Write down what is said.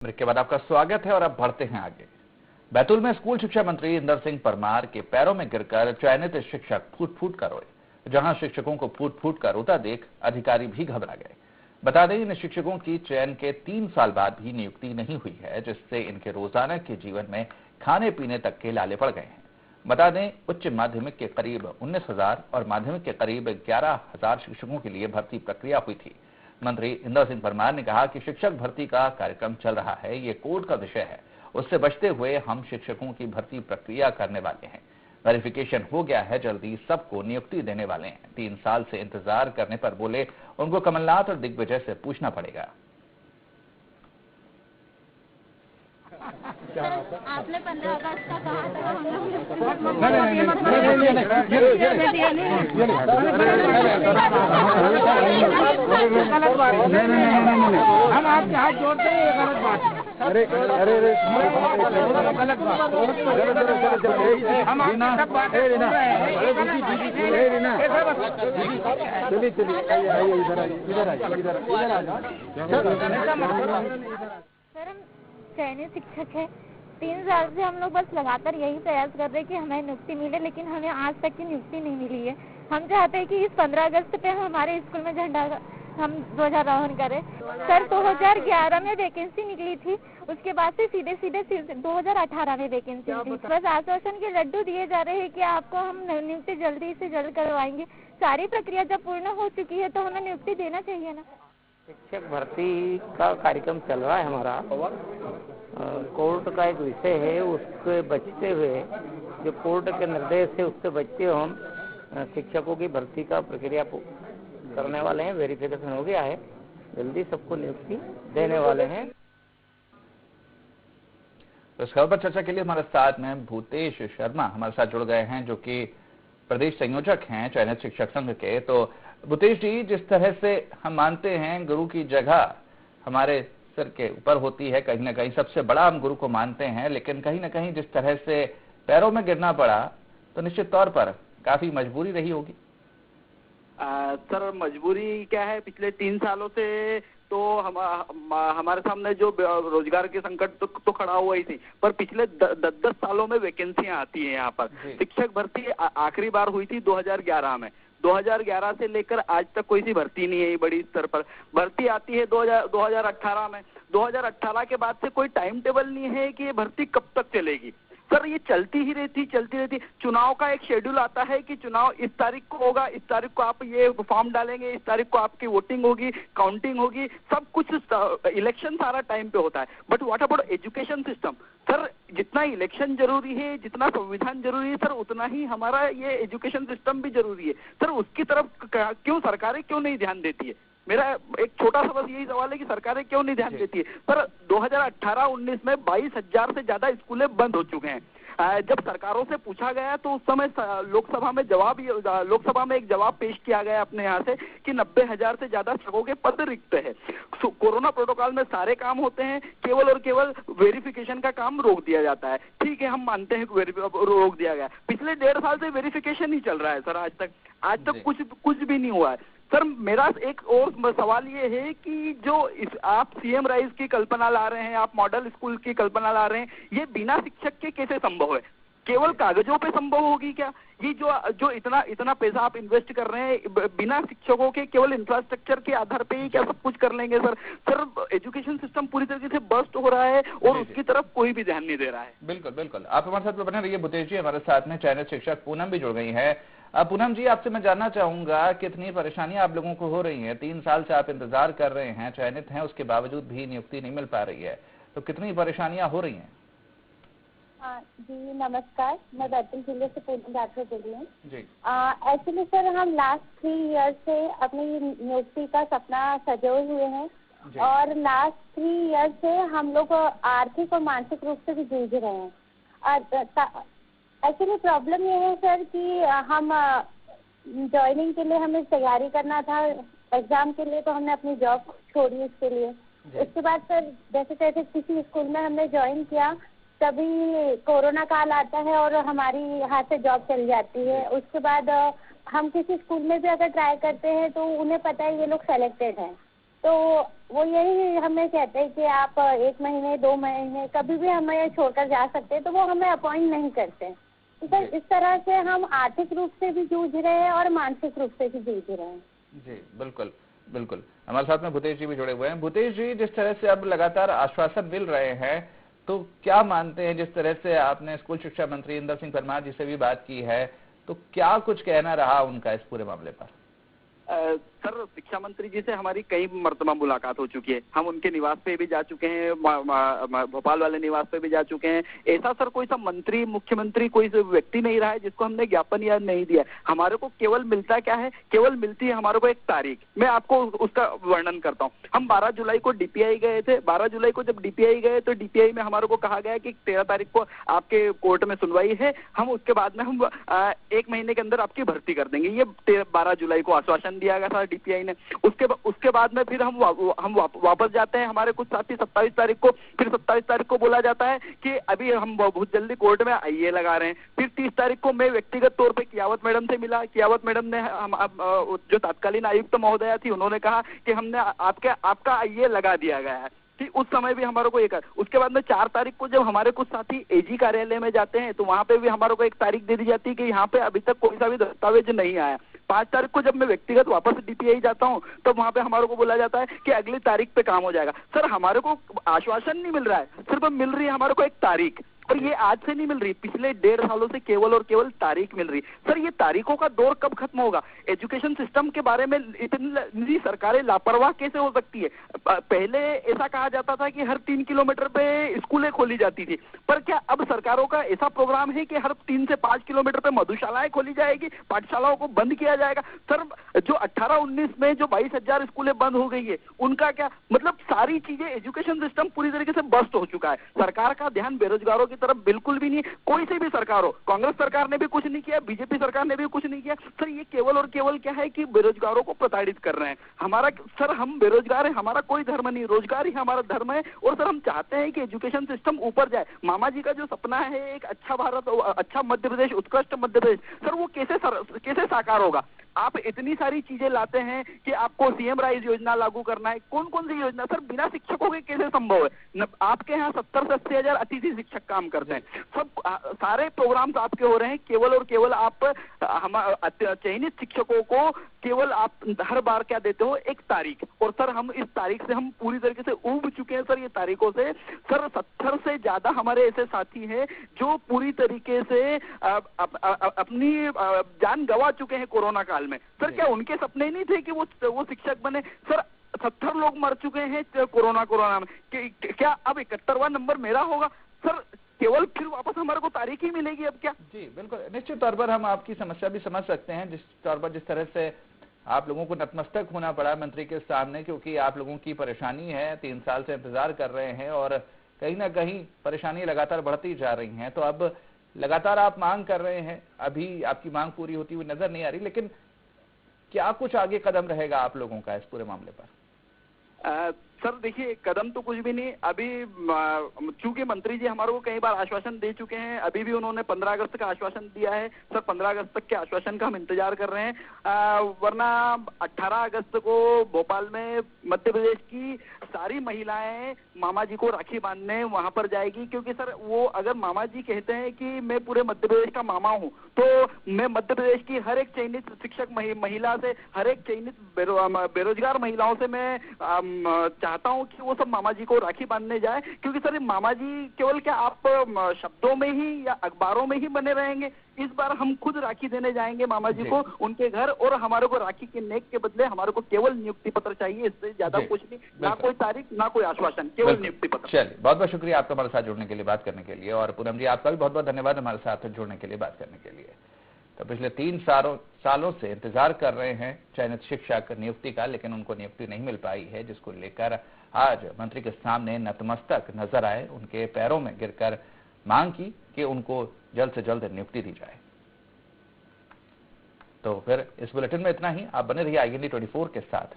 Break के बाद आपका स्वागत है और अब बढ़ते हैं आगे। बैतूल में स्कूल शिक्षा मंत्री इंदर सिंह परमार के पैरों में गिरकर चयनित शिक्षक फूट फूट कर रोए। जहां शिक्षकों को फूट फूट कर रोता देख अधिकारी भी घबरा गए। बता दें, इन शिक्षकों की चयन के 3 साल बाद भी नियुक्ति नहीं हुई है, जिससे इनके रोजाना के जीवन में खाने पीने तक के लाले पड़ गए हैं। बता दें, उच्च माध्यमिक के करीब 19,000 और माध्यमिक के करीब 11,000 शिक्षकों के लिए भर्ती प्रक्रिया हुई थी। मंत्री इंदर सिंह परमार ने कहा कि शिक्षक भर्ती का कार्यक्रम चल रहा है, ये कोर्ट का विषय है, उससे बचते हुए हम शिक्षकों की भर्ती प्रक्रिया करने वाले हैं। वेरिफिकेशन हो गया है, जल्दी सबको नियुक्ति देने वाले हैं। 3 साल से इंतजार करने पर बोले उनको कमलनाथ और दिग्विजय से पूछना पड़ेगा। आपने 15 अगस्त का कहा था हम लोग हम आपके हाथ जोड़ते हैं, ये गलत बात है। अरे गलत बात, हम आपसे सब बात चलिए इधर आ जाओ। सर, हम चयनित शिक्षक है। 3 साल से हम लोग बस लगातार यही प्रयास कर रहे हैं कि हमें नियुक्ति मिले, लेकिन हमें आज तक की नियुक्ति नहीं मिली है। हम चाहते हैं कि इस 15 अगस्त पे हमारे स्कूल में झंडा हम ध्वजारोहण करें। सर, 2011 में वैकेंसी निकली थी, उसके बाद से सीधे 2018 में वैकेंसी थी। बस आश्वासन के लड्डू दिए जा रहे हैं कि आपको हम नियुक्ति जल्दी से जल्द करवाएंगे। सारी प्रक्रिया जब पूर्ण हो चुकी है तो हमें नियुक्ति देना चाहिए ना। शिक्षक भर्ती का कार्यक्रम चल रहा है हमारा। कोर्ट का एक विषय है, उससे बचते हुए जो कोर्ट के निर्देश है उससे बचते हुए हम शिक्षकों की भर्ती का प्रक्रिया करने वाले हैं। वेरिफिकेशन हो गया है, जल्दी सबको नियुक्ति देने वाले हैं। तो इस खबर पर चर्चा के लिए हमारे साथ में भूतेश शर्मा हमारे साथ जुड़ गए हैं, जो कि प्रदेश संयोजक हैं चयनित शिक्षक संघ के। तो भूतेश जी, जिस तरह से हम मानते हैं गुरु की जगह हमारे सिर के ऊपर होती है, कहीं ना कहीं सबसे बड़ा हम गुरु को मानते हैं, लेकिन कहीं ना कहीं जिस तरह से पैरों में गिरना पड़ा तो निश्चित तौर पर काफी मजबूरी रही होगी। सर, मजबूरी क्या है, पिछले 3 सालों से तो हमारे सामने जो रोजगार के संकट तो खड़ा हुआ ही थी, पर पिछले 10 सालों में वैकेंसियां आती हैं यहाँ पर। शिक्षक भर्ती आखिरी बार हुई थी 2011 में। 2011 से लेकर आज तक कोई सी भर्ती नहीं है बड़ी स्तर पर। भर्ती आती है 2018 में। 2018 के बाद से कोई टाइम टेबल नहीं है कि ये भर्ती कब तक चलेगी। सर, ये चलती ही रहती। चुनाव का एक शेड्यूल आता है कि चुनाव इस तारीख को होगा, इस तारीख को आप ये फॉर्म डालेंगे, इस तारीख को आपकी वोटिंग होगी, काउंटिंग होगी, सब कुछ इलेक्शन सारा टाइम पे होता है। But what about education system? Sir, जितना इलेक्शन जरूरी है, जितना संविधान जरूरी है, सर उतना ही हमारा ये एजुकेशन सिस्टम भी जरूरी है। सर, उसकी तरफ क्यों सरकारें क्यों नहीं ध्यान देती है? मेरा एक छोटा सा बस यही सवाल है कि सरकारें क्यों नहीं ध्यान देती है। पर 2018-19 में 22,000 से ज्यादा स्कूलें बंद हो चुके हैं। जब सरकारों से पूछा गया तो उस समय लोकसभा में एक जवाब पेश किया गया अपने यहाँ से कि 90,000 से ज्यादा शिक्षकों के पद रिक्त है। कोरोना प्रोटोकॉल में सारे काम होते हैं, केवल और केवल वेरिफिकेशन का काम रोक दिया जाता है। ठीक है, हम मानते हैं कि रोक दिया गया। पिछले 1.5 साल से वेरिफिकेशन ही चल रहा है सर। आज तक कुछ भी नहीं हुआ है। सर, मेरा एक और सवाल ये है कि जो आप सीएम राइज की कल्पना ला रहे हैं, आप मॉडल स्कूल की कल्पना ला रहे हैं, ये बिना शिक्षक के कैसे संभव है? केवल कागजों पे संभव होगी क्या? ये जो इतना पैसा आप इन्वेस्ट कर रहे हैं, बिना शिक्षकों के केवल इंफ्रास्ट्रक्चर के आधार पे ही क्या सब कुछ कर लेंगे? सर, एजुकेशन सिस्टम पूरी तरीके से बस्ट हो रहा है और उसकी तरफ कोई भी ध्यान नहीं दे रहा है। बिल्कुल, आप हमारे साथ बने रहिए। भूतेश जी, हमारे साथ में चयनित शिक्षक पूनम भी जुड़ गई है। पूनम जी, आपसे मैं जानना चाहूंगा कितनी परेशानियां आप लोगों को हो रही हैं। 3 साल से आप इंतजार कर रहे हैं, चयनित हैं, उसके बावजूद भी नियुक्ति नहीं मिल पा रही है, तो कितनी परेशानियां हो रही हैं? जी नमस्कार, मैं बैतूल जिले से पूनम राठौर बोल रही हूँ जी। एक्चुअली सर, हम लास्ट 3 ईयर से अपनी नियुक्ति का सपना सजोए हुए हैं और लास्ट 3 ईयर से हम लोग आर्थिक और मानसिक रूप से भी जूझ रहे हैं। एक्चुअली प्रॉब्लम ये है सर कि हम ज्वाइनिंग के लिए हमें तैयारी करना था एग्जाम के लिए, तो हमने अपनी जॉब छोड़ी उसके लिए। उसके बाद सर जैसे तैसे किसी स्कूल में हमने ज्वाइन किया, तभी कोरोना काल आता है और हमारी हाथ से जॉब चली जाती है। उसके बाद हम किसी स्कूल में भी अगर ट्राई करते हैं तो उन्हें पता है ये लोग सेलेक्टेड हैं, तो वो यही हमें कहते हैं कि आप 1 महीने 2 महीने कभी भी हमें छोड़कर जा सकते हैं, तो वो हमें अपॉइंट नहीं करते हैं। तो सर इस तरह से हम आर्थिक रूप से भी जूझ रहे हैं और मानसिक रूप से भी जूझ रहे हैं। जी बिल्कुल बिल्कुल। हमारे साथ में भूतेश जी भी जुड़े हुए हैं। भूतेश जी, जिस तरह से अब लगातार आश्वासन मिल रहे हैं, तो क्या मानते हैं, जिस तरह से आपने स्कूल शिक्षा मंत्री इंदर सिंह परमार जी से भी बात की है, तो क्या कुछ कहना रहा उनका इस पूरे मामले पर? सर, शिक्षा मंत्री जी से हमारी कई मर्तबा मुलाकात हो चुकी है। हम उनके निवास पे भी जा चुके हैं, भोपाल वाले निवास पे भी जा चुके हैं। ऐसा सर कोई सा मंत्री, मुख्यमंत्री, कोई व्यक्ति नहीं रहा है जिसको हमने ज्ञापन या नहीं दिया। हमारे को केवल मिलता क्या है, केवल मिलती है हमारे को एक तारीख। मैं आपको उसका वर्णन करता हूँ। हम 12 जुलाई को डीपीआई गए थे। 12 जुलाई को जब डीपीआई गए तो डीपीआई में हमारे को कहा गया कि 13 तारीख को आपके कोर्ट में सुनवाई है, हम उसके बाद में हम 1 महीने के अंदर आपकी भर्ती कर देंगे। ये 12 जुलाई को आश्वासन दिया गया था डीपीआई ने। उसके बाद में फिर हम वापस जाते हैं। हमारे कुछ साथी 27 तारीख को, फिर 27 तारीख को बोला जाता है कि अभी हम बहुत जल्दी कोर्ट में आईए लगा रहे हैं। फिर 30 तारीख को मैं व्यक्तिगत तौर पे कियावत मैडम से मिला। कियावत मैडम ने जो तत्कालीन आयुक्त महोदया थी, उन्होंने कहा कि हमने आपका आईए लगा दिया गया है। उस समय भी हमारे को एक, उसके बाद में 4 तारीख को जब हमारे कुछ साथी एजी कार्यालय में जाते हैं तो वहां पे भी हमारे को एक तारीख दे दी जाती है कि यहाँ पे अभी तक कोई सा भी दस्तावेज नहीं आया। 5 तारीख को जब मैं व्यक्तिगत वापस डीपीआई जाता हूँ तो वहां पे हमारे को बोला जाता है कि अगली तारीख पे काम हो जाएगा। सर, हमारे को आश्वासन नहीं मिल रहा है, सिर्फ मिल रही है हमारे को एक तारीख। और ये आज से नहीं मिल रही, पिछले 1.5 सालों से केवल और केवल तारीख मिल रही। सर, ये तारीखों का दौर कब खत्म होगा? एजुकेशन सिस्टम के बारे में इतनी सरकारें लापरवाह कैसे हो सकती है? पहले ऐसा कहा जाता था कि हर 3 किलोमीटर पे स्कूलें खोली जाती थी, पर क्या अब सरकारों का ऐसा प्रोग्राम है कि हर 3 से 5 किलोमीटर पे मधुशालाएं खोली जाएगी, पाठशालाओं को बंद किया जाएगा? सर, जो 18-19 में जो 22,000 स्कूलें बंद हो गई है, उनका क्या मतलब? सारी चीजें, एजुकेशन सिस्टम पूरी तरीके से बस्ट हो चुका है। सरकार का ध्यान बेरोजगारों की तरफ बिल्कुल भी नहीं। कोई से भी सरकार हो, कांग्रेस सरकार ने भी कुछ नहीं किया, बीजेपी सरकार ने भी कुछ नहीं किया। सर, ये केवल और केवल क्या है कि बेरोजगारों को प्रताड़ित कर रहे हैं। हमारा, सर, हम बेरोजगार हैं, हमारा कोई धर्म नहीं, रोजगार ही हमारा धर्म है। और सर, हम चाहते हैं कि एजुकेशन सिस्टम ऊपर जाए। मामा जी का जो सपना है एक अच्छा भारत, अच्छा मध्य प्रदेश, उत्कृष्ट मध्य प्रदेश, सर वो कैसे साकार होगा? आप इतनी सारी चीजें लाते हैं कि आपको सीएम राइज योजना लागू करना है। कौन कौन सी योजना? सर, बिना शिक्षकों के कैसे संभव है? आपके यहाँ 70 से 80 हजार अतिथि शिक्षक काम करते हैं। सब सारे प्रोग्राम्स आपके हो रहे हैं, केवल और केवल आप चयनित शिक्षकों को केवल आप हर बार क्या देते हो? एक तारीख। और सर, हम इस तारीख से हम पूरी तरीके से ऊब चुके हैं सर, ये तारीखों से। सर, 70 से ज्यादा हमारे ऐसे साथी हैं जो पूरी तरीके से अपनी जान गंवा चुके हैं कोरोना काल में। सर, क्या उनके सपने नहीं थे कि वो शिक्षक बने? सर, 70 लोग मर चुके हैं कोरोना में। क्या अब 71वां नंबर मेरा होगा? सर, केवल फिर वापस हमारे को तारीख ही मिलेगी अब क्या? जी बिल्कुल, निश्चित तौर पर हम आपकी समस्या भी समझ सकते हैं, जिस तौर पर जिस तरह से आप लोगों को नतमस्तक होना पड़ा मंत्री के सामने, क्योंकि आप लोगों की परेशानी है, 3 साल से इंतजार कर रहे हैं और कहीं ना कहीं परेशानी लगातार बढ़ती जा रही है। तो अब लगातार आप मांग कर रहे हैं, अभी आपकी मांग पूरी होती हुई नजर नहीं आ रही, लेकिन क्या कुछ आगे कदम रहेगा आप लोगों का इस पूरे मामले पर? सर, देखिए, कदम तो कुछ भी नहीं। अभी चूंकि मंत्री जी हमारे को कई बार आश्वासन दे चुके हैं, अभी भी उन्होंने 15 अगस्त का आश्वासन दिया है। सर, 15 अगस्त तक के आश्वासन का हम इंतजार कर रहे हैं। वरना 18 अगस्त को भोपाल में मध्य प्रदेश की सारी महिलाएं मामा जी को राखी बांधने वहां पर जाएगी। क्योंकि सर, वो अगर मामा जी कहते हैं कि मैं पूरे मध्य प्रदेश का मामा हूं, तो मैं मध्य प्रदेश की हर एक चयनित शिक्षक महिला से, हर एक चयनित बेरोजगार महिलाओं से मैं चाहता हूं कि वो सब मामा जी को राखी बांधने जाए। क्योंकि सर, मामा जी केवल क्या आप शब्दों में ही या अखबारों में ही बने रहेंगे? इस बार हम खुद राखी देने जाएंगे मामा जी को उनके घर, और हमारे को राखी के नेक के बदले हमारे को केवल नियुक्ति पत्र चाहिए, इससे ज्यादा कुछ नहीं। ना कोई तारीख, ना कोई आश्वासन, केवल नियुक्ति पत्र। चलिए, बहुत बहुत शुक्रिया आपका हमारे साथ जुड़ने के लिए, बात करने के लिए। और पूनम जी, आपका भी बहुत बहुत धन्यवाद हमारे साथ जुड़ने के लिए, बात करने के लिए। तो पिछले 3 सालों से इंतजार कर रहे हैं चयनित शिक्षक नियुक्ति का, लेकिन उनको नियुक्ति नहीं मिल पाई है, जिसको लेकर आज मंत्री के सामने नतमस्तक नजर आए, उनके पैरों में गिरकर मांग की कि उनको जल्द से जल्द नियुक्ति दी जाए। तो फिर इस बुलेटिन में इतना ही। आप बने रहिए IND 24 के साथ।